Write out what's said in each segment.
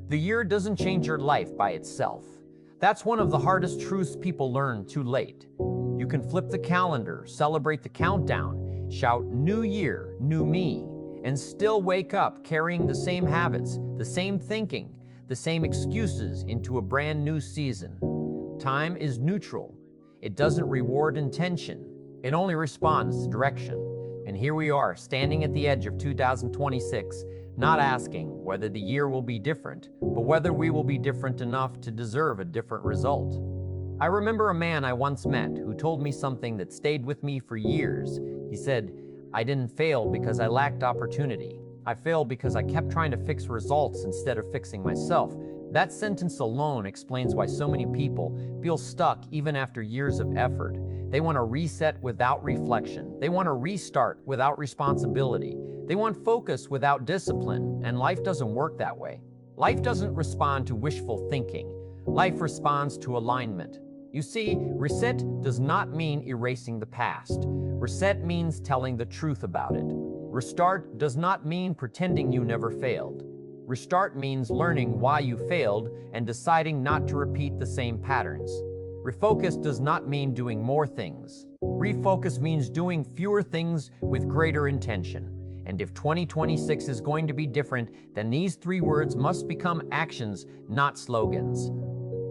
The year doesn't change your life by itself. That's one of the hardest truths people learn too late. You can flip the calendar, celebrate the countdown, shout "New Year, New Me," and still wake up carrying the same habits, the same thinking, the same excuses into a brand new season. Time is neutral. It doesn't reward intention. It only responds to direction. And here we are, standing at the edge of 2026, not asking whether the year will be different, but whether we will be different enough to deserve a different result. I remember a man I once met who told me something that stayed with me for years. He said, "I didn't fail because I lacked opportunity. I failed because I kept trying to fix results instead of fixing myself." That sentence alone explains why so many people feel stuck even after years of effort. They want to reset without reflection. They want to restart without responsibility. They want focus without discipline, and life doesn't work that way. Life doesn't respond to wishful thinking. Life responds to alignment. You see, reset does not mean erasing the past. Reset means telling the truth about it. Restart does not mean pretending you never failed. Restart means learning why you failed and deciding not to repeat the same patterns. Refocus does not mean doing more things. Refocus means doing fewer things with greater intention. And if 2026 is going to be different, then these three words must become actions, not slogans.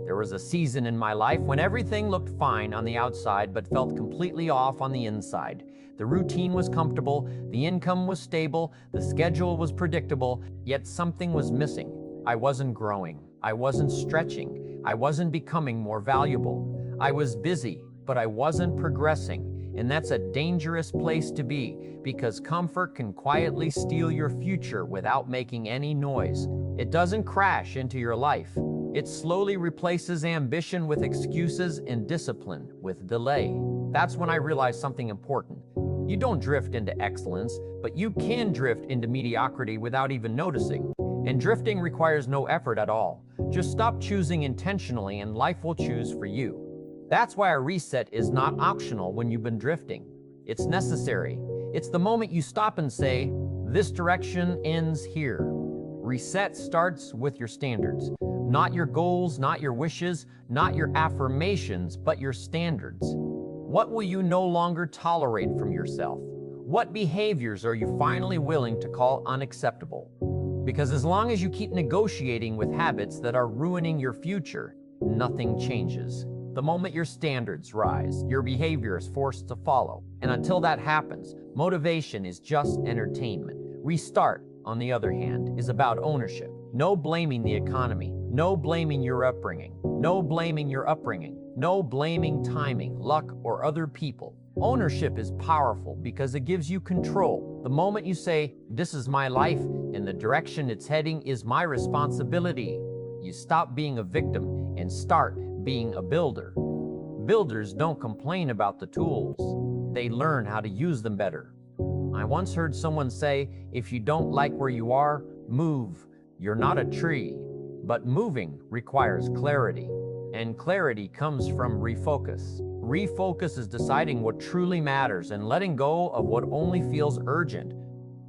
There was a season in my life when everything looked fine on the outside but felt completely off on the inside. The routine was comfortable, the income was stable, the schedule was predictable, yet something was missing. I wasn't growing. I wasn't stretching. I wasn't becoming more valuable. I was busy, but I wasn't progressing. And that's a dangerous place to be, because comfort can quietly steal your future without making any noise. It doesn't crash into your life. It slowly replaces ambition with excuses and discipline with delay. That's when I realized something important. You don't drift into excellence, but you can drift into mediocrity without even noticing. And drifting requires no effort at all. Just stop choosing intentionally and life will choose for you. That's why a reset is not optional when you've been drifting. It's necessary. It's the moment you stop and say, "This direction ends here." Reset starts with your standards. Not your goals, not your wishes, not your affirmations, but your standards. What will you no longer tolerate from yourself? What behaviors are you finally willing to call unacceptable? Because as long as you keep negotiating with habits that are ruining your future, nothing changes. The moment your standards rise, your behavior is forced to follow. And until that happens, motivation is just entertainment. Restart, on the other hand, is about ownership. No blaming the economy. No blaming your upbringing. No blaming your upbringing. No blaming timing, luck, or other people. Ownership is powerful because it gives you control. The moment you say, "This is my life, and the direction it's heading is my responsibility," you stop being a victim and start being a builder. Builders don't complain about the tools. They learn how to use them better. I once heard someone say, "If you don't like where you are, move. You're not a tree." But moving requires clarity, and clarity comes from refocus. Refocus is deciding what truly matters and letting go of what only feels urgent.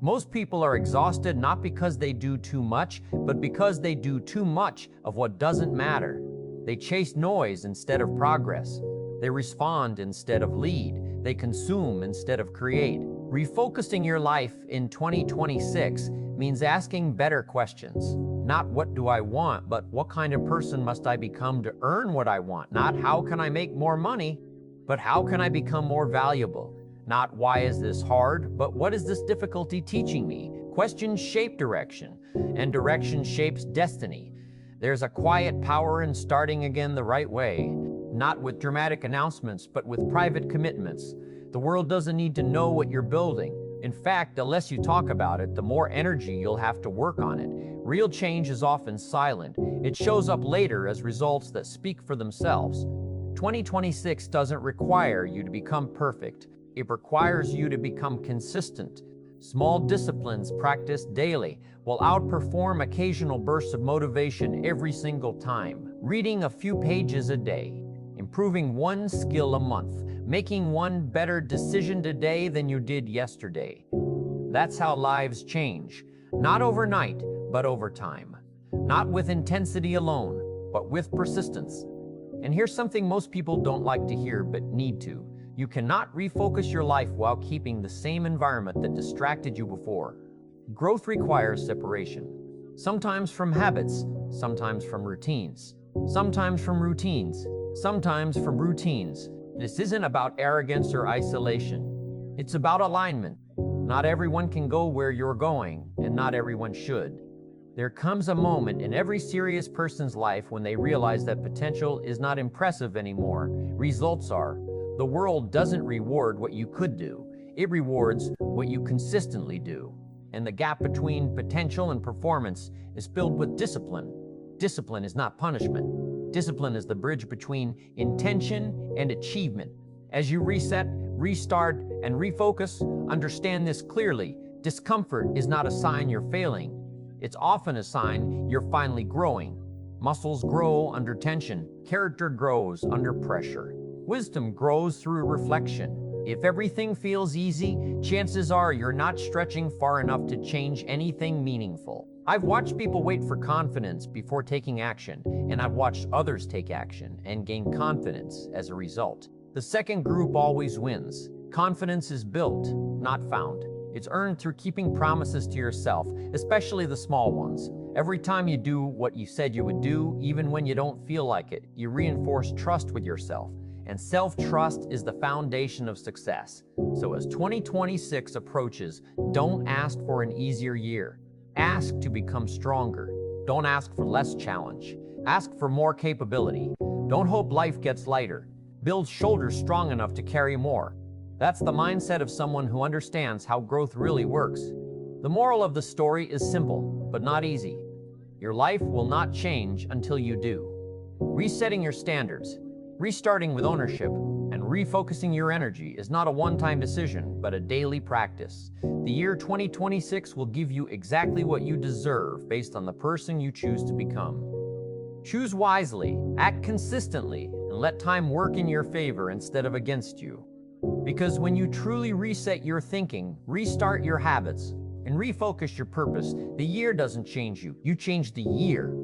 Most people are exhausted not because they do too much, but because they do too much of what doesn't matter. They chase noise instead of progress. They respond instead of lead. They consume instead of create. Refocusing your life in 2026 means asking better questions. Not "What do I want?" but "What kind of person must I become to earn what I want?" Not "How can I make more money?" but "How can I become more valuable?" Not "Why is this hard?" but "What is this difficulty teaching me?" Questions shape direction, and direction shapes destiny. There's a quiet power in starting again the right way, not with dramatic announcements, but with private commitments. The world doesn't need to know what you're building. In fact, the less you talk about it, the more energy you'll have to work on it. Real change is often silent. It shows up later as results that speak for themselves. 2026 doesn't require you to become perfect. It requires you to become consistent. Small disciplines practiced daily will outperform occasional bursts of motivation every single time. Reading a few pages a day, improving one skill a month, making one better decision today than you did yesterday. That's how lives change. Not overnight, but over time. not with intensity alone, but with persistence. And here's something most people don't like to hear but need to. You cannot refocus your life while keeping the same environment that distracted you before. Growth requires separation. Sometimes from habits, sometimes from routines. Sometimes from routines, sometimes from routines. This isn't about arrogance or isolation. It's about alignment. Not everyone can go where you're going, and not everyone should. There comes a moment in every serious person's life when they realize that potential is not impressive anymore. Results are. The world doesn't reward what you could do. It rewards what you consistently do. And the gap between potential and performance is filled with discipline. Discipline is not punishment. Discipline is the bridge between intention and achievement. As you reset, restart, and refocus, understand this clearly. Discomfort is not a sign you're failing. It's often a sign you're finally growing. Muscles grow under tension. Character grows under pressure. Wisdom grows through reflection. If everything feels easy, chances are you're not stretching far enough to change anything meaningful. I've watched people wait for confidence before taking action, and I've watched others take action and gain confidence as a result. The second group always wins. Confidence is built, not found. It's earned through keeping promises to yourself, especially the small ones. Every time you do what you said you would do, even when you don't feel like it, you reinforce trust with yourself. And self-trust is the foundation of success. So as 2026 approaches, don't ask for an easier year. Ask to become stronger. Don't ask for less challenge. Ask for more capability. Don't hope life gets lighter. Build shoulders strong enough to carry more. That's the mindset of someone who understands how growth really works. The moral of the story is simple, but not easy. Your life will not change until you do. Resetting your standards, restarting with ownership, and refocusing your energy is not a one-time decision, but a daily practice. The year 2026 will give you exactly what you deserve based on the person you choose to become. Choose wisely, act consistently, and let time work in your favor instead of against you. Because when you truly reset your thinking, restart your habits, and refocus your purpose, the year doesn't change you. You change the year.